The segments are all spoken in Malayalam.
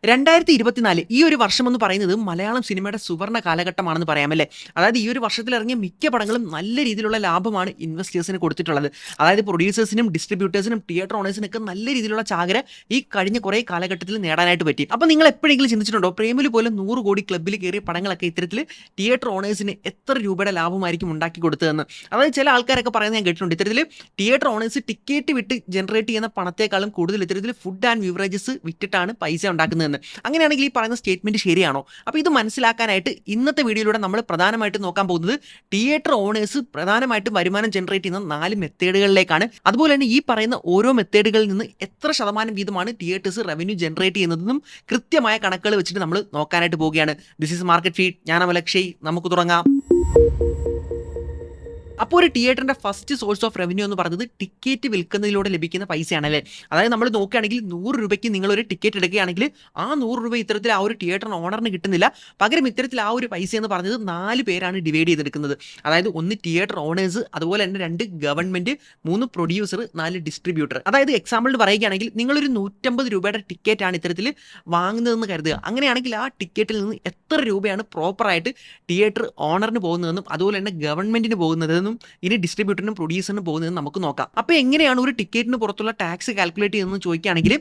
2024 ഈ ഒരു വർഷം എന്ന് പറയുന്നത് മലയാളം സിനിമയുടെ സുവർണ്ണ കാലഘട്ടമാണെന്ന് പറയാമല്ലേ. അതായത് ഈ ഒരു വർഷത്തിൽ ഇറങ്ങിയ മിക്ക പടങ്ങളും നല്ല രീതിയിലുള്ള ലാഭമാണ് ഇൻവെസ്റ്റേഴ്സിന് കൊടുത്തിട്ടുള്ളത്. അതായത് പ്രൊഡ്യൂസേഴ്സിനും ഡിസ്ട്രിബ്യൂട്ടേഴ്സിനും തിയേറ്റർ ഓണേഴ്സിനൊക്കെ നല്ല രീതിയിലുള്ള ചാകര ഈ കഴിഞ്ഞ കുറേ കാലഘട്ടത്തിൽ നേടാനായിട്ട് പറ്റി. അപ്പോൾ നിങ്ങൾ എപ്പോഴെങ്കിലും ചിന്തിച്ചിട്ടുണ്ടോ പ്രേമിൽ പോലെ 100 കോടി ക്ലബ്ബിൽ കയറിയ പടങ്ങളൊക്കെ ഇത്തരത്തിൽ തിയേറ്റർ ഓണേഴ്സിന് എത്ര രൂപയുടെ ലാഭമായിരിക്കും ഉണ്ടാക്കി കൊടുത്തതെന്ന്? അതായത് ചില ആൾക്കാരൊക്കെ പറയുന്നത് ഞാൻ കേട്ടിട്ടുണ്ട്, ഇത്തരത്തിൽ തിയേറ്റർ ഓണേഴ്സ് ടിക്കറ്റ് വിട്ട് ജനറേറ്റ് ചെയ്യുന്ന പണത്തെക്കാളും കൂടുതൽ ഇത്തരത്തിൽ ഫുഡ് ആൻഡ് ബിവറേജസ് വിറ്റിട്ടാണ് പൈസ ഉണ്ടാക്കുന്നത്. അങ്ങനെയാണെങ്കിൽ ഈ പറയുന്ന സ്റ്റേറ്റ്മെന്റ് ശരിയാണോ? അപ്പോൾ ഇത് മനസ്സിലാക്കാനായിട്ട് ഇന്നത്തെ വീഡിയോയിലൂടെ നമ്മൾ പ്രധാനമായിട്ടും നോക്കാൻ പോകുന്നത് തിയേറ്റർ ഓണേഴ്സ് പ്രധാനമായിട്ടും വരുമാനം ജനറേറ്റ് ചെയ്യുന്ന 4 മെത്തേഡുകളിലേക്കാണ്. അതുപോലെ തന്നെ ഈ പറയുന്ന ഓരോ മെത്തേഡുകളിൽ നിന്ന് എത്ര ശതമാനം വീതമാണ് തിയേറ്റേഴ്സ് റവന്യൂ ജനറേറ്റ് ചെയ്യുന്നതെന്നും കൃത്യമായ കണക്കുകൾ വെച്ചിട്ട് നമ്മൾ നോക്കാനായിട്ട് പോവുകയാണ്. This is market feed. ഞാൻ അമലക്ഷയ്. നമുക്ക് തുടങ്ങാം. അപ്പോൾ ഒരു തിയേറ്ററിന്റെ ഫസ്റ്റ് സോഴ്സ് ഓഫ് റവന്യൂ എന്ന് പറയുന്നത് ടിക്കറ്റ് വിൽക്കുന്നതിലൂടെ ലഭിക്കുന്ന പൈസയാണല്ലേ. അതായത് നമ്മൾ നോക്കുകയാണെങ്കിൽ 100 രൂപയ്ക്ക് നിങ്ങൾ ഒരു ടിക്കറ്റ് എടുക്കുകയാണെങ്കിൽ ആ 100 രൂപ ഇത്തരത്തിൽ ആ ഒരു തിയേറ്ററിന് ഓണറിന് കിട്ടുന്നില്ല. പകരം ഇത്തരത്തിൽ ആ ഒരു പൈസ എന്ന് പറഞ്ഞത് 4 പേരാണ് ഡിവൈഡ് ചെയ്തെടുക്കുന്നത്. അതായത് 1 തിയേറ്റർ ഓണേഴ്സ്, അതുപോലെ തന്നെ 2 ഗവൺമെന്റ്, 3 പ്രൊഡ്യൂസർ, 4 ഡിസ്ട്രിബ്യൂട്ടർ. അതായത് എക്സാമ്പിളിന് പറയുകയാണെങ്കിൽ നിങ്ങളൊരു 150 രൂപയുടെ ടിക്കറ്റ് ആണ് ഇത്തരത്തിൽ വാങ്ങുന്നതെന്ന് കരുതുക. അങ്ങനെയാണെങ്കിൽ ആ ടിക്കറ്റിൽ നിന്ന് എത്ര രൂപയാണ് പ്രോപ്പറായിട്ട് തിയേറ്റർ ഓണറിന് പോകുന്നതെന്നും അതുപോലെ തന്നെ ഗവൺമെന്റിന് പോകുന്നതെന്നും ഇനി ഡിസ്ട്രിബ്യൂട്ടറിനും പ്രൊഡ്യൂസറിനും പോകുന്നതെന്ന് നമുക്ക് നോക്കാം. അപ്പോൾ എങ്ങനെയാണ് ഒരു ടിക്കറ്റിന് പുറത്തുള്ള ടാക്സ് കാൽക്കുലേറ്റ് ചെയ്യുന്നതെന്ന് ചോദിക്കുകയാണെങ്കിൽ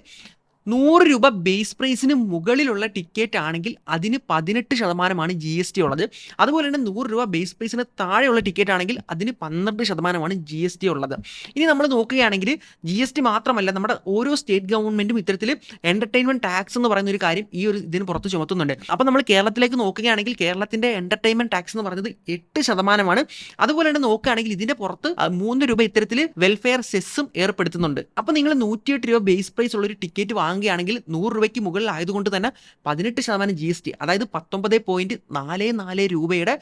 100 രൂപ ബേസ് പ്രൈസിന് മുകളിലുള്ള ടിക്കറ്റ് ആണെങ്കിൽ അതിന് 18% GST ഉള്ളത്. അതുപോലെ തന്നെ 100 രൂപ ബേസ് പ്രൈസിന് താഴെയുള്ള ടിക്കറ്റ് ആണെങ്കിൽ അതിന് 12% GST ഉള്ളത്. ഇനി നമ്മൾ നോക്കുകയാണെങ്കിൽ GST മാത്രമല്ല, നമ്മുടെ ഓരോ സ്റ്റേറ്റ് ഗവൺമെന്റും ഇത്തരത്തിൽ എന്റർടൈൻമെന്റ് ടാക്സ് എന്ന് പറയുന്ന ഒരു കാര്യം ഈ ഒരു ഇതിന് പുറത്ത് ചുമത്തുന്നുണ്ട്. അപ്പോൾ നമ്മൾ കേരളത്തിലേക്ക് നോക്കുകയാണെങ്കിൽ കേരളത്തിന്റെ എന്റർടൈൻമെന്റ് ടാക്സ് എന്ന് പറയുന്നത് 8%. അതുപോലെ തന്നെ നോക്കുകയാണെങ്കിൽ ഇതിന്റെ പുറത്ത് 3 രൂപ ഇത്തരത്തിൽ വെൽഫെയർ സെസ്സും ഏർപ്പെടുത്തുന്നുണ്ട്. അപ്പോൾ നിങ്ങൾ 108 രൂപ ബേസ് പ്രൈസ് ഉള്ള ഒരു ടിക്കറ്റ് വാങ്ങുകയാണെങ്കിൽ 100 രൂപയ്ക്ക് മുകളിൽ ആയതുകൊണ്ട് തന്നെ 18% GST, അതായത് 19.44 രൂപയുടെ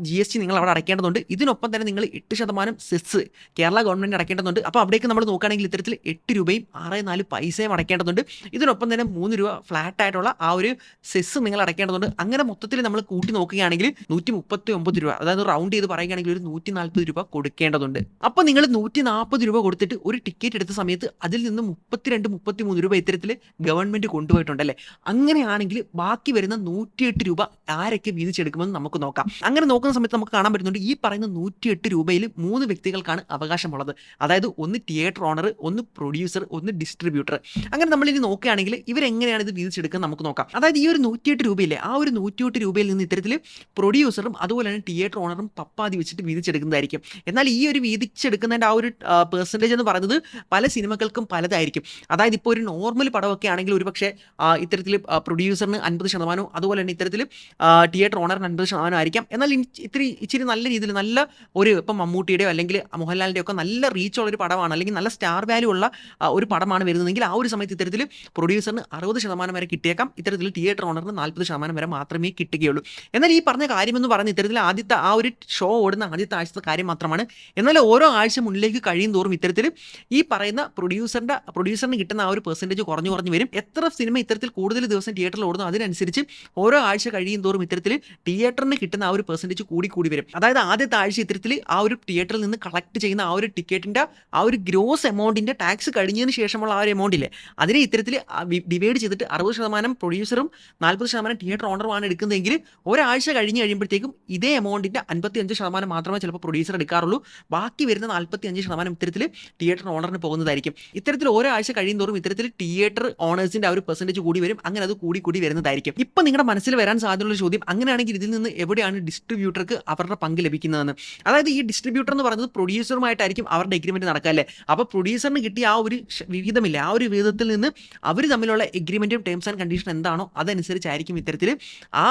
GST നിങ്ങൾ അവിടെ അടയ്ക്കേണ്ടതുണ്ട്. ഇതിനൊപ്പം തന്നെ നിങ്ങൾ 8% സെസ് കേരള ഗവൺമെന്റ് അടയ്ക്കേണ്ടതുണ്ട്. അപ്പോൾ അവിടേക്ക് നമ്മൾ നോക്കുകയാണെങ്കിൽ ഇത്തരത്തിൽ 8 രൂപയും 64 പൈസയും അടയ്ക്കേണ്ടതുണ്ട്. ഇതിനൊപ്പം തന്നെ 3 രൂപ ഫ്ലാറ്റ് ആയിട്ടുള്ള ആ ഒരു സെസ് നിങ്ങൾ അടയ്ക്കേണ്ടതുണ്ട്. അങ്ങനെ മൊത്തത്തിൽ നമ്മൾ കൂട്ടി നോക്കുകയാണെങ്കിൽ 139 രൂപ, അതായത് റൗണ്ട് ചെയ്ത് പറയുകയാണെങ്കിൽ ഒരു 140 രൂപ കൊടുക്കേണ്ടതുണ്ട്. അപ്പോൾ നിങ്ങൾ 140 രൂപ കൊടുത്തിട്ട് ഒരു ടിക്കറ്റ് എടുത്ത സമയത്ത് അതിൽ നിന്ന് 32-33 രൂപ ഇത്തരത്തിൽ ഗവൺമെന്റ് കൊണ്ടുപോയിട്ടുണ്ടല്ലേ. അങ്ങനെയാണെങ്കിൽ ബാക്കി വരുന്ന 108 രൂപ ആരൊക്കെ വീതിച്ചെടുക്കുമെന്ന് നമുക്ക് നോക്കാം. അങ്ങനെ നോക്കുന്ന സമയത്ത് നമുക്ക് കാണാൻ പറ്റുന്നുണ്ട് ഈ പറയുന്ന 108 രൂപയിൽ 3 വ്യക്തികൾക്കാണ് അവകാശമുള്ളത്. അതായത് 1 തിയേറ്റർ ഓണർ, 1 പ്രൊഡ്യൂസർ, 1 ഡിസ്ട്രിബ്യൂട്ടർ. അങ്ങനെ നമ്മൾ ഇനി നോക്കുകയാണെങ്കിൽ ഇവരെങ്ങനെയാണ് ഇത് വീതിച്ചെടുക്കുന്നത് നമുക്ക് നോക്കാം. അതായത് ഈ ഒരു 108 രൂപയില്ലേ, ആ ഒരു 108 രൂപയിൽ നിന്ന് ഇത്തരത്തിൽ പ്രൊഡ്യൂസറും അതുപോലെ തന്നെ തിയേറ്റർ ഓണറും പപ്പാതി വെച്ചിട്ട് വീതിച്ചെടുക്കുന്നതായിരിക്കും. എന്നാൽ ഈ ഒരു വീതിച്ചെടുക്കുന്നതിൻ്റെ ആ ഒരു പെർസെൻറ്റേജ് എന്ന് പറയുന്നത് പല സിനിമകൾക്കും പലതായിരിക്കും. അതായത് ഇപ്പോൾ ഒരു നോർമൽ പടമൊക്കെ ആണെങ്കിൽ ഒരു പക്ഷേ ഇത്തരത്തിൽ പ്രൊഡ്യൂസറിന് 50%, അതുപോലെ തന്നെ ഇത്തരത്തിൽ തിയേറ്റർ ഓണറിന് 50% ആയിരിക്കാം. എന്നാൽ ഇച്ചിരി നല്ല രീതിയിൽ നല്ല ഒരു ഇപ്പം മമ്മൂട്ടിയുടെയോ അല്ലെങ്കിൽ മോഹൻലാലിൻ്റെയോ ഒക്കെ നല്ല റീച്ചുള്ള ഒരു പടമാണ്, അല്ലെങ്കിൽ നല്ല സ്റ്റാർ വാല്യൂ ഉള്ള ഒരു പടമാണ് വരുന്നതെങ്കിൽ ആ ഒരു സമയത്ത് ഇത്തരത്തിൽ പ്രൊഡ്യൂസറിന് 60% വരെ കിട്ടിയേക്കാം, ഇത്തരത്തിൽ തിയേറ്റർ ഓണറിന് 40% വരെ മാത്രമേ കിട്ടുകയുള്ളൂ. എന്നാൽ ഈ പറഞ്ഞ കാര്യമെന്ന് പറഞ്ഞ് ഇത്തരത്തിൽ ആദ്യത്തെ ആ ഒരു ഷോ ഓടുന്ന ആദ്യത്തെ ആഴ്ചത്തെ കാര്യം മാത്രമാണ്. എന്നാൽ ഓരോ ആഴ്ച മുന്നിലേക്ക് കഴിയും തോറും ഇത്തരത്തിൽ ഈ പറയുന്ന പ്രൊഡ്യൂസറിന് കിട്ടുന്ന ആ ഒരു പെർസെൻറ്റേജ് കുറഞ്ഞു വരും. എത്ര സിനിമ ഇത്തരത്തിൽ കൂടുതൽ ദിവസം തിയേറ്ററിൽ ഓടുന്നു അതിനനുസരിച്ച് ഓരോ ആഴ്ച കഴിയും തോറും ഇത്തരത്തിൽ തിയേറ്ററിന് കിട്ടുന്ന ആ ഒരു പെർസെൻറ്റേജ് കൂടി വരും. അതായത് ആദ്യത്തെ ആഴ്ച ഇത്തരത്തിൽ ആ ഒരു തിയേറ്ററിൽ നിന്ന് കളക്ട് ചെയ്യുന്ന ആ ഒരു ടിക്കറ്റിൻ്റെ ആ ഒരു ഗ്രോസ് എമൗണ്ടിൻ്റെ ടാക്സ് കഴിഞ്ഞതിന് ശേഷമുള്ള ആ ഒരു എമൗണ്ടില്ലേ, അതിനെ ഇത്തരത്തിൽ ഡിവൈഡ് ചെയ്തിട്ട് 60% പ്രൊഡ്യൂസറും 40% തിയേറ്റർ ഓണറുമാണ് എടുക്കുന്നതെങ്കിൽ ഒരാഴ്ച കഴിയുമ്പോഴത്തേക്കും ഇതേ എമൗണ്ടിൻ്റെ 55% മാത്രമേ ചിലപ്പോൾ പ്രൊഡ്യൂസർ എടുക്കാറുള്ളൂ. ബാക്കി വരുന്ന 45% ഇത്തരത്തിൽ തിയേറ്റർ ഓണറിന് പോകുന്നതായിരിക്കും. ഇത്തരത്തിൽ ഓരോ ആഴ്ച കഴിയും തോറും ഇത്തരത്തിൽ തിയേറ്റർ ഓണേഴ്സിന്റെ ആ ഒരു പെർസെൻറ്റേജ് കൂടി വരും. അങ്ങനെ അത് കൂടി വരുന്നതായിരിക്കും. ഇപ്പം നിങ്ങളുടെ മനസ്സിൽ വരാൻ സാധ്യതയുള്ള ചോദ്യം, അങ്ങനെയാണെങ്കിൽ ഇതിൽ നിന്ന് എവിടെയാണ് ഡിസ്ട്രിബ്യൂട്ടർക്ക് അവരുടെ പങ്ക് ലഭിക്കുന്നതെന്ന്. അതായത് ഈ ഡിസ്ട്രിബ്യൂട്ടർ എന്ന് പറയുന്നത് പ്രൊഡ്യൂസറുമായിട്ടായിരിക്കും അവരുടെ എഗ്രിമെന്റ് നടക്കുക അല്ലേ. അപ്പോൾ പ്രൊഡ്യൂസറിന് കിട്ടിയ ആ ഒരു വിഹിതമില്ല, ആ ഒരു വിഹിതത്തിൽ നിന്ന് അവർ തമ്മിലുള്ള എഗ്രിമെന്റും ടേംസ് ആൻഡ് കണ്ടീഷൻ എന്താണോ അതനുസരിച്ചായിരിക്കും ഇത്തരത്തിൽ ആ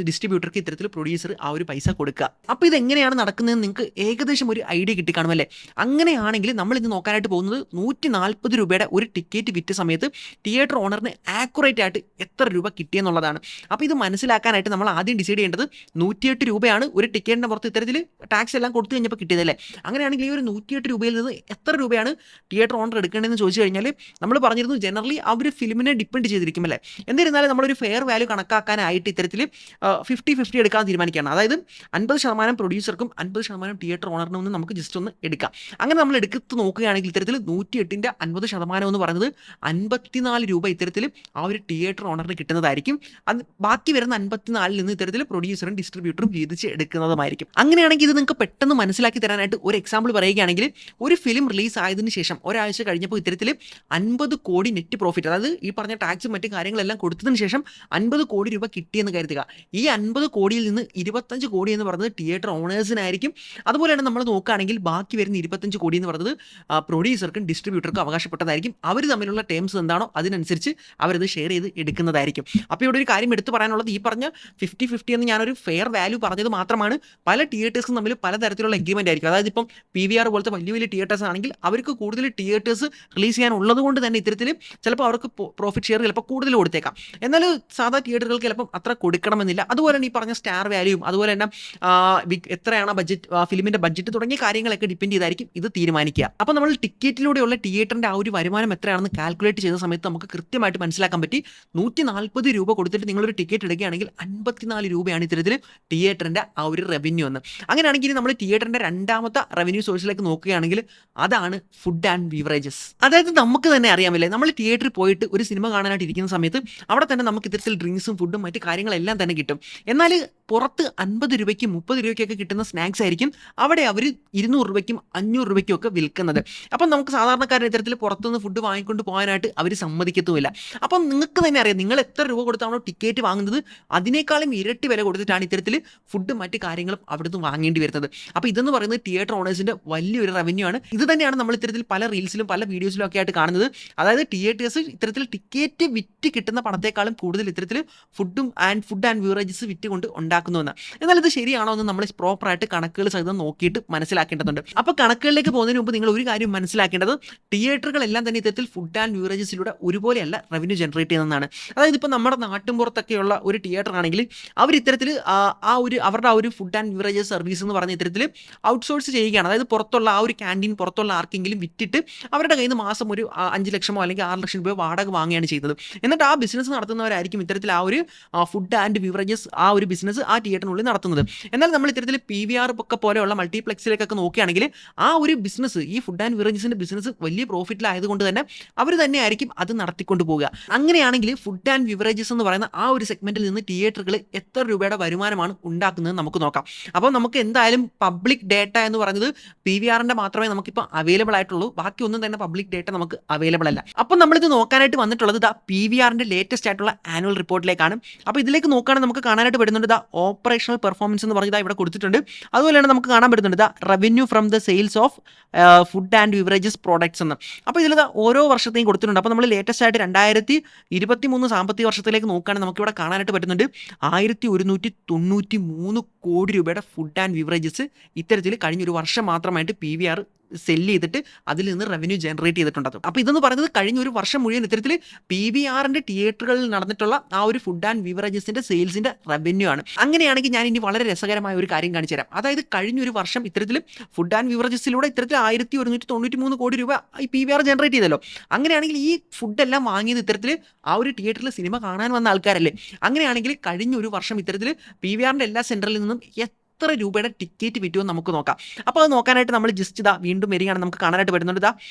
ഡിസ്ട്രിബ്യൂട്ടർക്ക് ഇത്തരത്തിൽ പ്രൊഡ്യൂസർ ആ ഒരു പൈസ കൊടുക്കുക. അപ്പോൾ ഇതെങ്ങനെയാണ് നടക്കുന്നതെന്ന് നിങ്ങൾക്ക് ഏകദേശം ഒരു ഐഡിയ കിട്ടിക്കാണുമല്ലേ. അങ്ങനെയാണെങ്കിൽ നമ്മൾ ഇന്ന് നോക്കാനായിട്ട് പോകുന്നത് 140 രൂപയുടെ ഒരു ടിക്കറ്റ് വിറ്റ സമയത്ത് തിയേറ്റർ ഓണറിന് ആക്യുറേറ്റ് ആയിട്ട് എത്ര രൂപ കിട്ടിയെന്നുള്ളതാണ്. അപ്പോൾ ഇത് മനസ്സിലാക്കാനായിട്ട് നമ്മൾ ആദ്യം ഡിസൈഡ് ചെയ്യേണ്ടത് 108 രൂപയാണ് ഒരു ടിക്കറ്റിൻ്റെ പുറത്ത് ഇത്തരത്തിൽ ടാക്സ് എല്ലാം കൊടുത്തു കഴിഞ്ഞപ്പോൾ കിട്ടിയതല്ലേ. അങ്ങനെയാണെങ്കിൽ ഈ ഒരു 108 രൂപയിൽ നിന്ന് എത്ര രൂപയാണ് തിയേറ്റർ ഓണർ എടുക്കേണ്ടതെന്ന് ചോദിച്ചു കഴിഞ്ഞാൽ നമ്മൾ പറഞ്ഞിരുന്നു ജനറലി ആ ഒരു ഫിലിമിനെ ഡിപ്പെൻഡ് ചെയ്തിരിക്കും അല്ലേ. എന്നിരുന്നാലും നമ്മളൊരു ഫെയർ വാല്യൂ കണക്കാക്കാനായിട്ട് ഇത്തരത്തിൽ 50-50 എടുക്കാൻ തീരുമാനിക്കുകയാണ്. അതായത് 50% പ്രൊഡ്യൂസർക്കും 50% തിയേറ്റർ ഓണറിനും ഒന്ന് നമുക്ക് ജസ്റ്റ് ഒന്ന് എടുക്കാം. അങ്ങനെ നമ്മൾ എടുത്ത് നോക്കുകയാണെങ്കിൽ ഇത്തരത്തിൽ 108ൻ്റെ 50% എന്ന് പറയുന്നത് രൂപ ഇത്തരത്തിൽ ആ ഒരു തിയേറ്റർ ഓണറിന് കിട്ടുന്നതായിരിക്കും. അത് ബാക്കി വരുന്ന 54 നിന്ന് ഇത്തരത്തിൽ പ്രൊഡ്യൂസറും ഡിസ്ട്രിബ്യൂട്ടറും വീതിച്ച് എടുക്കുന്നതുമായിരിക്കും. അങ്ങനെയാണെങ്കിൽ ഇത് നിങ്ങൾക്ക് പെട്ടെന്ന് മനസ്സിലാക്കി തരാനായിട്ട് ഒരു എക്സാമ്പിൾ പറയുകയാണെങ്കിൽ, ഒരു ഫിലിം റിലീസ് ആയതിനു ശേഷം ഒരാഴ്ച കഴിഞ്ഞപ്പോൾ ഇത്തരത്തിൽ 50 കോടി നെറ്റ് പ്രോഫിറ്റ്, അതായത് ഈ പറഞ്ഞ ടാക്സും മറ്റു കാര്യങ്ങളെല്ലാം കൊടുത്തതിന് ശേഷം 50 കോടി രൂപ കിട്ടിയെന്ന് കരുതുക. ഈ 50 കോടിയിൽ നിന്ന് 25 കോടി എന്ന് പറയുന്നത് തിയേറ്റർ ഓണേഴ്സിനായിരിക്കും. അതുപോലെ തന്നെ നമ്മൾ നോക്കുകയാണെങ്കിൽ ബാക്കി വരുന്ന 25 കോടി എന്ന് പറയുന്നത് പ്രൊഡ്യൂസർക്കും ഡിസ്ട്രിബ്യൂട്ടർക്കും അവകാശപ്പെട്ടതായിരിക്കും. അവർ തമ്മിലുള്ള ടേംസ് എന്താണോ അതിനനുസരിച്ച് അവരത് ഷെയർ ചെയ്ത് എടുക്കുന്നതായിരിക്കും. അപ്പോൾ ഇവിടെ ഒരു കാര്യം എടുത്തു പറയാനുള്ളത്, ഈ പറഞ്ഞ 50-50 എന്ന് ഞാനൊരു ഫെയർ വാല്യൂ പറഞ്ഞത് മാത്രമാണ്. പല തിയേറ്റേഴ്സും തമ്മിൽ പലതരത്തിലുള്ള എഗ്രിമെന്റ് ആയിരിക്കും. അതായത് ഇപ്പം PVR പോലത്തെ വലിയ വലിയ തിയേറ്റേഴ്സ് ആണെങ്കിൽ അവർക്ക് കൂടുതൽ തിയേറ്റേഴ്സ് റിലീസ് ചെയ്യാൻ ഉള്ളത് കൊണ്ട് തന്നെ ഇത്തരത്തിൽ ചിലപ്പോൾ അവർക്ക് പ്രോഫിറ്റ് ഷെയർ ചിലപ്പോൾ കൂടുതൽ കൊടുത്തേക്കാം. എന്നാൽ സാധാ തിയേറ്ററുകൾക്ക് ചിലപ്പം അത്ര കൊടുക്കണമെന്നില്ല. അതുപോലെ തന്നെ ഈ പറഞ്ഞ സ്റ്റാർ വാല്യൂയും അതുപോലെ തന്നെ എത്രയാണ് ബഡ്ജറ്റ്, ഫിലിമിന്റെ ബഡ്ജറ്റ് തുടങ്ങിയ കാര്യങ്ങളൊക്കെ ഡിപ്പെൻഡ് ചെയ്തായിരിക്കും ഇത് തീരുമാനിക്കുക. അപ്പോൾ നമ്മൾ ടിക്കറ്റിലൂടെയുള്ള തിയേറ്ററിന്റെ ആ ഒരു വരുമാനം എത്രയാണെന്ന് കാൽക്കുലേറ്റ് ചെയ്ത സമയത്ത് നമുക്ക് കൃത്യമായിട്ട് മനസ്സിലാക്കാൻ പറ്റി. 140 രൂപ കൊടുത്തിട്ട് നിങ്ങളൊരു ടിക്കറ്റ് എടുക്കുകയാണെങ്കിൽ 54 രൂപയാണ് ഇത്തരത്തിൽ തിയേറ്ററിന്റെ ആ ഒരു റവന്യൂ എന്ന്. അങ്ങനെയാണെങ്കിൽ നമ്മൾ തിയേറ്ററിന്റെ രണ്ടാമത്തെ റവന്യൂ സോഴ്സിലേക്ക് നോക്കുകയാണെങ്കിൽ അതാണ് ഫുഡ് ആൻഡ് ബീവറേജസ്. അതായത് നമുക്ക് തന്നെ അറിയാമല്ലേ, നമ്മൾ തിയേറ്ററിൽ പോയിട്ട് ഒരു സിനിമ കാണാനായിട്ട് ഇരിക്കുന്ന സമയത്ത് അവിടെ തന്നെ നമുക്ക് ഇത്തരത്തിൽ ഡ്രിങ്ക്സും ഫുഡും മറ്റു കാര്യങ്ങളെല്ലാം തന്നെ കിട്ടും. എന്നാൽ പുറത്ത് 50 രൂപയ്ക്കും 30 രൂപയ്ക്കൊക്കെ കിട്ടുന്ന സ്നാക്സ് ആയിരിക്കും അവിടെ അവർ 200 രൂപയ്ക്കും 500 രൂപയ്ക്കും ഒക്കെ വിൽക്കുന്നത്. അപ്പം നമുക്ക് സാധാരണക്കാരൻ ഇത്തരത്തിൽ പുറത്തുനിന്ന് ഫുഡ് വാങ്ങിക്കൊണ്ട് പോകാനായിട്ട് അവർ സമ്മതിക്കത്തുമില്ല. അപ്പം നിങ്ങൾക്ക് തന്നെ അറിയാം, നിങ്ങൾ എത്ര രൂപ കൊടുത്താണോ ടിക്കറ്റ് വാങ്ങുന്നത് അതിനേക്കാളും ഇരട്ടി വില കൊടുത്തിട്ടാണ് ഇത്തരത്തിൽ ഫുഡും മറ്റു കാര്യങ്ങളും അവിടുന്ന് വാങ്ങേണ്ടി വരുന്നത്. അപ്പോൾ ഇതെന്ന് പറയുന്നത് തിയേറ്റർ ഓണേഴ്സിന്റെ വലിയൊരു റവന്യൂ ആണ്. ഇത് തന്നെയാണ് നമ്മൾ ഇത്തരത്തിൽ പല റീൽസിലും പല വീഡിയോസിലും ഒക്കെ ആയിട്ട് കാണുന്നത്. അതായത് തിയേറ്റേഴ്സ് ഇത്തരത്തിൽ ടിക്കറ്റ് വിറ്റ് കിട്ടുന്ന പണത്തെക്കാളും കൂടുതൽ ഇത്തരത്തിൽ ഫുഡ് ആൻഡ് ബീവറേജസ് വിറ്റ് കൊണ്ട് ഉണ്ടാക്കുന്നുവെന്ന്. എന്നാൽ ഇത് ശരിയാണോ എന്ന് നമ്മൾ പ്രോപ്പറായിട്ട് കണക്കുകൾ സഹിതം നോക്കിയിട്ട് മനസ്സിലാക്കേണ്ടതുണ്ട്. അപ്പോൾ കണക്കുകളിലേക്ക് പോകുന്നതിന് മുമ്പ് നിങ്ങൾ ഒരു കാര്യം മനസ്സിലാക്കേണ്ടത്, തിയേറ്ററുകളെല്ലാം തന്നെ ഇത്തരത്തിൽ ഫുഡ് ആൻഡ് ബീവറേജസിലൂടെ ഒരുപോലെയല്ല റവന്യൂ ജനറേറ്റ് ചെയ്യുന്നതാണ്. അതായത് ഇപ്പോൾ നമ്മുടെ നാട്ടിൻപുറത്തൊക്കെയുള്ള ഒരു തിയേറ്റർ ആണെങ്കിൽ അവർ ഇത്തരത്തിൽ അവരുടെ ആ ഒരു ഫുഡ് ആൻഡ് ബീവറേജസ് സർവീസ് എന്ന് പറഞ്ഞ ഇത്തരത്തിൽ ഔട്ട്സോഴ്സ് ചെയ്യുകയാണ്. അതായത് പുറത്തുള്ള ആ ഒരു ക്യാൻറ്റീൻ പുറത്തുള്ള ആർക്കെങ്കിലും വിറ്റിട്ട് അവരുടെ കയ്യിൽ നിന്ന് മാസം ഒരു 5 ലക്ഷമോ അല്ലെങ്കിൽ 6 ലക്ഷം രൂപ വാടക വാങ്ങുകയാണ് ചെയ്തത്. എന്നിട്ട് ആ ബിസിനസ് നടത്തുന്നവരായിരിക്കും ഇത്തരത്തിൽ ആ ഒരു ഫുഡ് ആൻഡ് ബീവറേജസ് ആ ഒരു ബിസിനസ് ആ തിയേറ്ററിനുള്ളിൽ നടത്തുന്നത്. എന്നാൽ നമ്മൾ ഇത്തരത്തിൽ PVR ഒക്കെ പോലെയുള്ള മൾട്ടിപ്ലക്സിലേക്കൊക്കെ നോക്കുകയാണെങ്കിൽ ആ ഒരു ബിസിനസ്, ഈ ഫുഡ് ആൻഡ് ബീവറേജസിന്റെ ബിസിനസ് വലിയ പ്രോഫിറ്റിലായതുകൊണ്ട് തന്നെ അവർ തന്നെ ആയിരിക്കും അത് നടത്തിക്കൊണ്ട് പോകുക. അങ്ങനെയാണെങ്കിൽ ഫുഡ് ആൻഡ് ബീവറേജസ് എന്ന് പറയുന്ന ആ ഒരു സെഗ്മെന്റിൽ നിന്ന് തിയേറ്ററുകൾ എത്ര രൂപയുടെ വരുമാനമാണ് ഉണ്ടാക്കുന്നത് നമുക്ക് നോക്കാം. അപ്പോൾ നമുക്ക് എന്തായാലും പബ്ലിക് ഡേറ്റ എന്ന് പറയുന്നത് PVRന്റെ മാത്രമേ നമുക്കിപ്പോൾ അവൈലബിൾ ആയിട്ടുള്ളൂ. ബാക്കി ഒന്നും തന്നെ പബ്ലിക് ഡേറ്റ നമുക്ക് അവൈലബിൾ അല്ല. അപ്പം നമ്മളിത് നോക്കാനായിട്ട് വന്നിട്ടുള്ളത് PVRന്റെ ലേറ്റസ്റ്റ് ആയിട്ടുള്ള ആനുവൽ റിപ്പോർട്ടിലേക്കാണ്. അപ്പോൾ ഇതിലേക്ക് നോക്കുകയാണെങ്കിൽ നമുക്ക് കാണാനായിട്ട് വരുന്നുണ്ട് ഓപ്പറേഷണൽ പെർഫോമൻസ് എന്ന് പറഞ്ഞത് ഇവിടെ കൊടുത്തിട്ടുണ്ട്. അതുപോലെ തന്നെ നമുക്ക് കാണാൻ പറ്റുന്നുണ്ട് revenue from the sales of food and beverages products എന്ന്. അപ്പോൾ ഇതിൽ ഓരോ വർഷത്തെയും കൊടുത്തിട്ടുണ്ട്. അപ്പോൾ നമ്മൾ ലേറ്റസ്റ്റ് ആയിട്ട് 2023 സാമ്പത്തിക വർഷത്തിലേക്ക് നോക്കുകയാണെങ്കിൽ നമുക്കിവിടെ കാണാനായിട്ട് പറ്റുന്നുണ്ട് 1193 കോടി രൂപയുടെ ഫുഡ് ആൻഡ് ബീവറേജസ് ഇത്തരത്തിൽ കഴിഞ്ഞൊരു വർഷം മാത്രമായിട്ട് PVR സെല്ല് ചെയ്തിട്ട് അതിൽ നിന്ന് റവന്യൂ ജനറേറ്റ് ചെയ്തിട്ടുണ്ട്. അപ്പോൾ ഇതെന്ന് പറയുന്നത് കഴിഞ്ഞ ഒരു വർഷം മുഴുവൻ ഇത്തരത്തിൽ PVRന്റെ തിയേറ്ററുകളിൽ നടന്നിട്ടുള്ള ആ ഒരു ഫുഡ് ആൻഡ് ബീവറേജസിന്റെ സെയിൽസിന്റെ റവന്യൂ ആണ്. അങ്ങനെയാണെങ്കിൽ ഞാൻ ഇനി വളരെ രസകരമായ ഒരു കാര്യം കാണിച്ചു തരാം. അതായത് കഴിഞ്ഞൊരു വർഷം ഇത്തരത്തിൽ ഫുഡ് ആൻഡ് ബീവറേജസിലൂടെ ഇത്തരത്തിൽ 1193 കോടി രൂപ ഈ PVR ജനറേറ്റ് ചെയ്തല്ലോ. അങ്ങനെയാണെങ്കിൽ ഈ ഫുഡെല്ലാം വാങ്ങിയത് ഇത്തരത്തിൽ ആ ഒരു തിയേറ്ററിൽ സിനിമ കാണാൻ വന്ന ആൾക്കാരല്ലേ. അങ്ങനെയാണെങ്കിൽ കഴിഞ്ഞൊരു വർഷം ഇത്തരത്തിൽ PVRന്റെ എല്ലാ സെന്ററിൽ നിന്നും എത്ര രൂപയുടെ ടിക്കറ്റ് വിറ്റുമെന്ന് നമുക്ക് നോക്കാം. അപ്പോൾ അത് നോക്കാനായിട്ട് നമ്മൾ ജസ്റ്റ് വീണ്ടും വരികയാണ്. നമുക്ക് കാണാനായിട്ട് വരുന്നുണ്ട്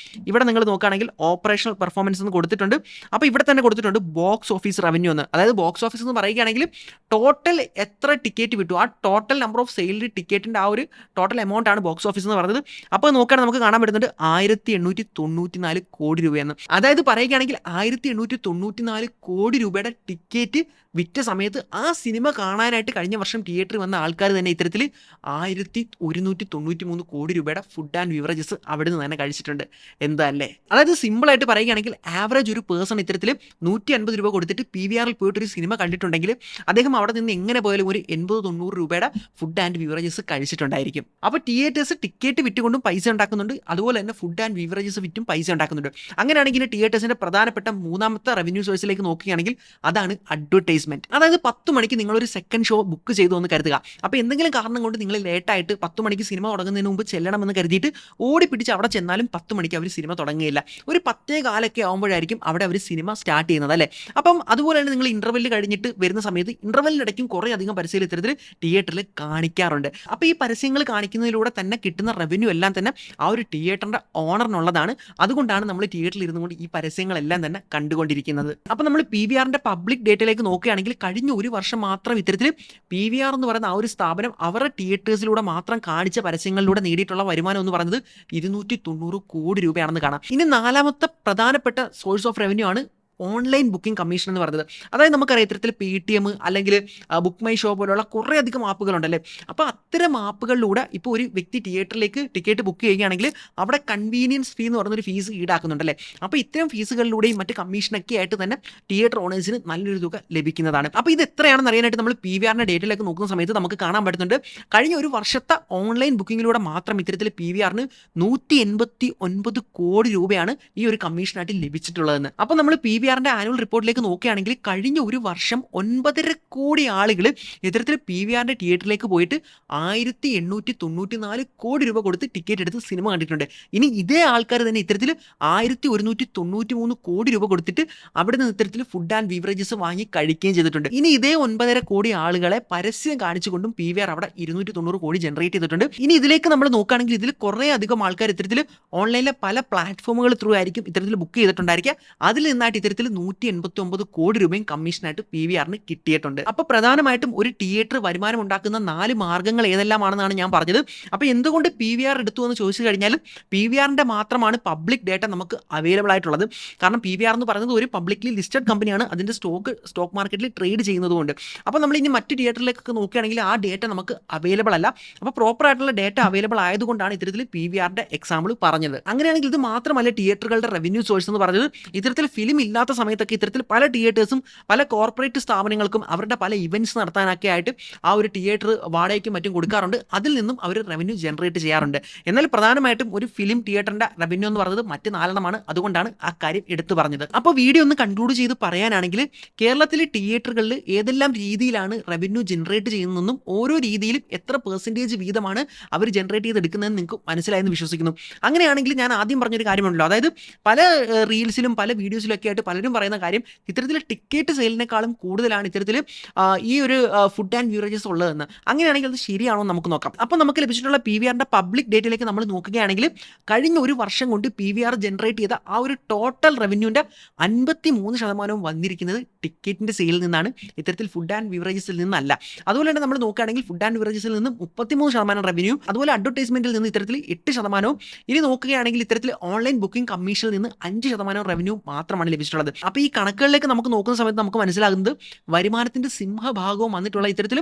ഇവിടെ നിങ്ങൾ നോക്കുകയാണെങ്കിൽ ഓപ്പറേഷണൽ പെർഫോമൻസ് എന്ന് കൊടുത്തിട്ടുണ്ട്. അപ്പോൾ ഇവിടെ തന്നെ കൊടുത്തിട്ടുണ്ട് ബോക്സ് ഓഫീസ് റവന്യൂ എന്ന്. അതായത് ബോക്സ് ഓഫീസ് എന്ന് പറയുകയാണെങ്കിൽ ടോട്ടൽ എത്ര ടിക്കറ്റ് വിറ്റു, ആ ടോട്ടൽ നമ്പർ ഓഫ് സെയിൽഡ് ടിക്കറ്റിൻ്റെ ആ ഒരു ടോട്ടൽ എമൗണ്ട് ആണ് ബോക്സ് ഓഫീസ് എന്ന് പറയുന്നത്. അപ്പോൾ നോക്കുകയാണെങ്കിൽ നമുക്ക് കാണാൻ പറ്റുന്നുണ്ട് 1894 കോടി രൂപയെന്ന്. അതായത് പറയുകയാണെങ്കിൽ 1894 കോടി രൂപയുടെ ടിക്കറ്റ് വിറ്റ സമയത്ത് ആ സിനിമ കാണാനായിട്ട് കഴിഞ്ഞ വർഷം തിയേറ്ററിൽ വന്ന ആൾക്കാർ തന്നെ ഇത്തരത്തിൽ 1193 കോടി രൂപയുടെ ഫുഡ് ആൻഡ് ബീവറേജസ് അവിടെ നിന്ന് തന്നെ കഴിച്ചിട്ടുണ്ട്. എന്താ അല്ലേ? അതായത് സിമ്പിളായിട്ട് പറയുകയാണെങ്കിൽ ആവറേജ് ഒരു പേഴ്സൺ ഇത്തരത്തിൽ 150 രൂപ കൊടുത്തിട്ട് PVRൽ പോയിട്ട് ഒരു സിനിമ കണ്ടിട്ടുണ്ടെങ്കിൽ അദ്ദേഹം അവിടെ നിന്ന് എങ്ങനെ പോയാലും ഒരു 80-90 രൂപയുടെ ഫുഡ് ആൻഡ് ബീവറേജസ് കഴിച്ചിട്ടുണ്ടായിരിക്കും. അപ്പോൾ തിയേറ്റേഴ്സ് ടിക്കറ്റ് വിറ്റുകൊണ്ടും പൈസ ഉണ്ടാക്കുന്നുണ്ട്, അതുപോലെ തന്നെ ഫുഡ് ആൻഡ് ബീവറേജസ് വിറ്റും പൈസ ഉണ്ടാക്കുന്നുണ്ട്. അങ്ങനെയാണെങ്കിൽ തിയേറ്റേഴ്സിന്റെ പ്രധാനപ്പെട്ട മൂന്നാമത്തെ റവന്യൂ സോഴ്സിലേക്ക് നോക്കുകയാണെങ്കിൽ അതാണ് അഡ്വർടൈസ്മെന്റ്. അതായത് 10 മണിക്ക് നിങ്ങളൊരു സെക്കൻഡ് ഷോ ബുക്ക് ചെയ്തു എന്ന് കരുതുക. അപ്പോൾ എന്തെങ്കിലും കാരണം കൊണ്ട് നിങ്ങൾ ലേറ്റായിട്ട് 10 മണിക്ക് സിനിമ തുടങ്ങുന്നതിന് മുമ്പ് ചെല്ലണമെന്ന് കരുതിയിട്ട് ഓടിപ്പിടിച്ച് അവിടെ ചെന്നാലും 10 മണിക്ക് അവർ സിനിമ തുടങ്ങുകയില്ല. ഒരു 10:15 ആകുമ്പോഴായിരിക്കും അവിടെ അവർ സിനിമ സ്റ്റാർട്ട് ചെയ്യുന്നത് അല്ലേ. അപ്പം അതുപോലെ തന്നെ നിങ്ങൾ ഇന്റർവെൽ കഴിഞ്ഞിട്ട് വരുന്ന സമയത്ത് ഇന്റർവെല്ലിനിടയ്ക്കും കുറേ അധികം പരസ്യം ഇത്തരത്തിൽ തിയേറ്ററിൽ കാണിക്കാറുണ്ട്. അപ്പോൾ ഈ പരസ്യങ്ങൾ കാണിക്കുന്നതിലൂടെ തന്നെ കിട്ടുന്ന റവന്യൂ എല്ലാം തന്നെ ആ ഒരു തിയേറ്ററിന്റെ ഓണറിനുള്ളതാണ്. അതുകൊണ്ടാണ് നമ്മൾ തിയേറ്ററിൽ ഇരുന്നുകൊണ്ട് ഈ പരസ്യങ്ങളെല്ലാം തന്നെ കണ്ടുകൊണ്ടിരിക്കുന്നത്. അപ്പോൾ നമ്മൾ PVRന്റെ പബ്ലിക് ഡേറ്റയിലേക്ക് നോക്കുകയാണെങ്കിൽ കഴിഞ്ഞ ഒരു വർഷം മാത്രം ഇത്തരത്തിൽ PVR എന്ന് പറയുന്ന ആ ഒരു സ്ഥാപനം അവരുടെ തിയേറ്റേഴ്സിലൂടെ മാത്രം കാണിച്ച പരസ്യങ്ങളിലൂടെ നേടിയിട്ടുള്ള വരുമാനം എന്ന് പറയുന്നത് 290 കോടി രൂപയാണെന്ന് കാണാം. ഇനി നാലാമത്തെ പ്രധാനപ്പെട്ട സോഴ്സ് ഓഫ് റവന്യൂ ആണ് ഓൺലൈൻ ബുക്കിംഗ് കമ്മീഷൻ എന്ന് പറയുന്നത്. അതായത് നമുക്കറിയാം ഇത്തരത്തിൽ Paytm അല്ലെങ്കിൽ ബുക്ക് മൈ ഷോ പോലുള്ള കുറേ അധികം ആപ്പുകളുണ്ടല്ലേ. അപ്പോൾ അത്തരം ആപ്പുകളിലൂടെ ഇപ്പോൾ ഒരു വ്യക്തി തിയേറ്ററിലേക്ക് ടിക്കറ്റ് ബുക്ക് ചെയ്യുകയാണെങ്കിൽ അവിടെ കൺവീനിയൻസ് ഫീ എന്ന് പറയുന്നൊരു ഫീസ് ഈടാക്കുന്നുണ്ടല്ലേ. അപ്പോൾ ഇത്തരം ഫീസുകളിലൂടെയും മറ്റ് കമ്മീഷനൊക്കെ ആയിട്ട് തന്നെ തിയേറ്റർ ഓണേഴ്സിന് നല്ലൊരു തുക ലഭിക്കുന്നതാണ്. അപ്പോൾ ഇത് എത്രയാണെന്ന് അറിയാനായിട്ട് നമ്മൾ PVRന്റെ ഡേറ്റയിലേക്ക് നോക്കുന്ന സമയത്ത് നമുക്ക് കാണാൻ പറ്റുന്നുണ്ട് കഴിഞ്ഞ ഒരു വർഷത്തെ ഓൺലൈൻ ബുക്കിങ്ങിലൂടെ മാത്രം ഇത്തരത്തിൽ PVRന് 189 കോടി രൂപയാണ് ഈ ഒരു കമ്മീഷനായിട്ട് ലഭിച്ചിട്ടുള്ളതെന്ന്. അപ്പോൾ നമ്മൾ PVRന്റെ ആനുവൽ റിപ്പോർട്ടിലേക്ക് നോക്കുകയാണെങ്കിൽ കഴിഞ്ഞ ഒരു വർഷം 9.5 കോടി ആളുകൾ ഇത്തരത്തിൽ PVRന്റെ തിയേറ്ററിലേക്ക് പോയിട്ട് 1894 കോടി രൂപ കൊടുത്ത് ടിക്കറ്റ് എടുത്ത് സിനിമ കണ്ടിട്ടുണ്ട്. ഇനി ഇതേ ആൾക്കാർ തന്നെ ഇത്തരത്തിൽ 1193 കോടി രൂപ കൊടുത്തിട്ട് അവിടെ നിന്ന് ഇത്തരത്തിൽ ഫുഡ് ആൻഡ് ബീവറേജസ് വാങ്ങി കഴിക്കുകയും ചെയ്തിട്ടുണ്ട്. ഇനി ഇതേ 9.5 കോടി ആളുകളെ പരസ്യം കാണിച്ചുകൊണ്ടും PVR അവിടെ 290 കോടി ജനറേറ്റ് ചെയ്തിട്ടുണ്ട്. ഇനി ഇതിലേക്ക് നമ്മൾ നോക്കുകയാണെങ്കിൽ ഇതിൽ കുറേ അധികം ആൾക്കാർ ഇത്തരത്തിൽ ഓൺലൈനിലെ പല പ്ലാറ്റ്ഫോമുകൾ ത്രൂ ആയിരിക്കും ഇത്തരത്തിൽ ബുക്ക് ചെയ്തിട്ടുണ്ടായിരിക്കുക. അതിൽ നിന്നായിട്ട് ഇത്തരത്തിൽ 189 കോടി രൂപയും കമ്മീഷനായിട്ട് PVRന് കിട്ടിയിട്ടുണ്ട്. അപ്പോൾ പ്രധാനമായിട്ടും ഒരു തിയേറ്റർ വരുമാനം ഉണ്ടാക്കുന്ന 4 മാർഗ്ഗങ്ങൾ ഏതെല്ലാമാണെന്നാണ് ഞാൻ പറഞ്ഞത്. അപ്പോൾ എന്തുകൊണ്ട് PVR എടുത്തു എന്ന് ചോദിച്ചു കഴിഞ്ഞാൽ PVRന്റെ മാത്രമാണ് പബ്ലിക് ഡേറ്റ നമുക്ക് അവൈലബിൾ ആയിട്ടുള്ളത്. കാരണം PVR എന്ന് പറയുന്നത് ഒരു പബ്ലിക്ലി ലിസ്റ്റഡ് കമ്പനിയാണ്. അതിൻ്റെ സ്റ്റോക്ക് മാർക്കറ്റിൽ ട്രേഡ് ചെയ്യുന്നതുകൊണ്ട്. അപ്പോൾ നമ്മൾ ഇനി മറ്റ് തിയേറ്ററിലേക്കൊക്കെ നോക്കുകയാണെങ്കിൽ ആ ഡേറ്റ നമുക്ക് അവൈലബിൾ അല്ല. അപ്പോൾ പ്രോപ്പർ ആയിട്ടുള്ള ഡേറ്റ അവൈലബിൾ ആയതുകൊണ്ടാണ് ഇത്തരത്തിൽ PVRന്റെ എക്സാമ്പിൾ പറഞ്ഞത്. അങ്ങനെയാണെങ്കിൽ ഇത് മാത്രമല്ല തിയേറ്ററുകളുടെ റവന്യൂ സോഴ്സ് എന്ന് പറഞ്ഞത് ഇത്തരത്തിൽ ഫിലിം ഇല്ലാത്ത സമയത്തൊക്കെ ഇത്തരത്തിൽ പല തിയേറ്റേഴ്സും പല കോർപ്പറേറ്റ് സ്ഥാപനങ്ങൾക്കും അവരുടെ പല ഇവന്റ്സ് നടത്താനൊക്കെ ആയിട്ട് ആ ഒരു തിയേറ്റർ വാടകയ്ക്കും മറ്റും കൊടുക്കാറുണ്ട്. അതിൽ നിന്നും അവർ റവന്യൂ ജനറേറ്റ് ചെയ്യാറുണ്ട്. എന്നാൽ പ്രധാനമായിട്ടും ഒരു ഫിലിം തിയേറ്ററിന്റെ റവന്യൂ എന്ന് പറയുന്നത് മറ്റ് 4 അതുകൊണ്ടാണ് ആ കാര്യം എടുത്തു പറഞ്ഞത്. അപ്പോൾ വീഡിയോ ഒന്ന് കൺക്ലൂഡ് ചെയ്ത് പറയാനാണെങ്കിൽ കേരളത്തിലെ തിയേറ്ററുകളിൽ ഏതെല്ലാം രീതിയിലാണ് റവന്യൂ ജനറേറ്റ് ചെയ്യുന്നതെന്നും ഓരോ രീതിയിലും എത്ര പെർസെൻറ്റേജ് വീതമാണ് അവർ ജനറേറ്റ് ചെയ്തെടുക്കുന്നതെന്ന് നിങ്ങൾക്ക് മനസ്സിലായെന്ന് വിശ്വസിക്കുന്നു. അങ്ങനെയാണെങ്കിൽ ഞാൻ ആദ്യം പറഞ്ഞൊരു കാര്യമുണ്ടല്ലോ, അതായത് പല റീൽസിലും പല വീഡിയോസിലും ഒക്കെ ആയിട്ട് പലരും പറയുന്ന കാര്യം ഇത്തരത്തിൽ ടിക്കറ്റ് സെയിലിനേക്കാളും കൂടുതലാണ് ഇത്തരത്തിൽ ഈ ഒരു ഫുഡ് ആൻഡ് ബീവറേജസ് ഉള്ളതെന്ന്. അങ്ങനെയാണെങ്കിൽ അത് ശരിയാണോ നമുക്ക് നോക്കാം. അപ്പോൾ നമുക്ക് ലഭിച്ചിട്ടുള്ള PVRന്റെ പബ്ലിക് ഡേറ്റയിലേക്ക് നമ്മൾ നോക്കുകയാണെങ്കിൽ കഴിഞ്ഞ ഒരു വർഷം കൊണ്ട് PVR ജനറേറ്റ് ചെയ്ത ആ ഒരു ടോട്ടൽ റവന്യൂവിൻ്റെ 53% വന്നിരിക്കുന്നത് ടിക്കറ്റിൻ്റെ സെയിലിൽ നിന്നാണ്, ഇത്തരത്തിൽ ഫുഡ് ആൻഡ് ബീവറേജസിൽ നിന്നല്ല. അതുപോലെ തന്നെ നമ്മൾ നോക്കുകയാണെങ്കിൽ ഫുഡ് ആൻഡ് ബീവറേജസിൽ നിന്നും 33% റവന്യൂ, അതുപോലെ അഡ്വർടൈസ്മെന്റിൽ നിന്ന് ഇത്തരത്തിൽ 8%. ഇനി നോക്കുകയാണെങ്കിൽ ഇത്തരത്തിൽ ഓൺലൈൻ ബുക്കിംഗ് കമ്മീഷനിൽ നിന്ന് 5% റവന്യൂ മാത്രമാണ് ലഭിച്ചിട്ടുള്ളത്. അപ്പോൾ ഈ കണക്കുകളിലേക്ക് നമുക്ക് നോക്കുന്ന സമയത്ത് നമുക്ക് മനസ്സിലാകുന്നത് വരുമാനത്തിന്റെ സിംഹഭാഗവും വന്നിട്ടുള്ള ഇത്തരത്തിൽ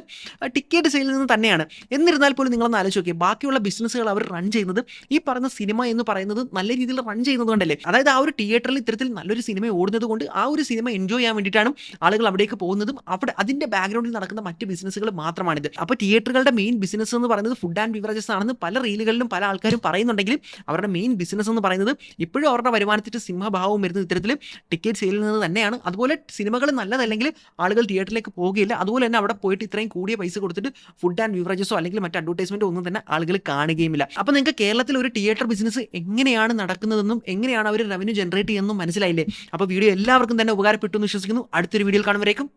ടിക്കറ്റ് സെയിലിൽ നിന്ന് തന്നെയാണ്. എന്നിരുന്നാൽ പോലും നിങ്ങളൊന്ന് ആലോചിച്ച് നോക്കിയാൽ ബാക്കിയുള്ള ബിസിനസ്സുകൾ അവർ റൺ ചെയ്യുന്നത് ഈ പറഞ്ഞ സിനിമ എന്ന് പറയുന്നത് നല്ല രീതിയിൽ റൺ ചെയ്യുന്നത് കൊണ്ടല്ലേ. അതായത് ആ ഒരു തിയേറ്ററിൽ ഇത്തരത്തിൽ നല്ലൊരു സിനിമ ഓടുന്നത് കൊണ്ട് ആ ഒരു സിനിമ എൻജോയ് ചെയ്യാൻ വേണ്ടിയിട്ടാണ് ആളുകൾ അവിടേക്ക് പോകുന്നതും അവിടെ അതിന്റെ ബാക്ക്ഗ്രൗണ്ടിൽ നടക്കുന്ന മറ്റ് ബിസിനസ്സുകൾ മാത്രമാണിത്. അപ്പോൾ തിയേറ്ററുകളുടെ മെയിൻ ബിസിനസ് എന്ന് പറയുന്നത് ഫുഡ് ആൻഡ് ബിവറേജസ് ആണെന്ന് പല റീലുകളിലും പല ആൾക്കാരും പറയുന്നുണ്ടെങ്കിലും അവരുടെ മെയിൻ ബിസിനസ് എന്ന് പറയുന്നത് ഇപ്പോഴും അവരുടെ വരുമാനത്തിന്റെ സിംഹഭാവവും വരുന്നത് ഇത്തരത്തിൽ ടിക്കറ്റ് സെയിലിൽ നിന്ന് തന്നെയാണ്. അതുപോലെ സിനിമകൾ നല്ലതല്ലെങ്കിൽ ആളുകൾ തിയേറ്ററിലേക്ക് പോകുകയില്ല. അതുപോലെ തന്നെ അവിടെ പോയിട്ട് ഇത്രയും കൂടിയ പൈസ കൊടുത്തിട്ട് ഫുഡ് ആൻഡ് ബീവറേജസോ അല്ലെങ്കിൽ മറ്റ് അഡ്വർടൈസ്മെന്റോ ഒന്നും തന്നെ ആളുകൾ കാണുകയുമില്ല. അപ്പോൾ നിങ്ങൾക്ക് കേരളത്തിൽ ഒരു തിയേറ്റർ ബിസിനസ് എങ്ങനെയാണ് നടക്കുന്നതെന്നും എങ്ങനെയാണ് അവർ റവന്യൂ ജനറേറ്റ് ചെയ്യുന്നതും മനസ്സിലായില്ലേ. അപ്പോൾ വീഡിയോ എല്ലാവർക്കും തന്നെ ഉപകാരപ്പെട്ടു എന്ന് വിശ്വസിക്കുന്നു. അടുത്തൊരു വീഡിയോയിൽ കാണുമ്പോഴേക്കും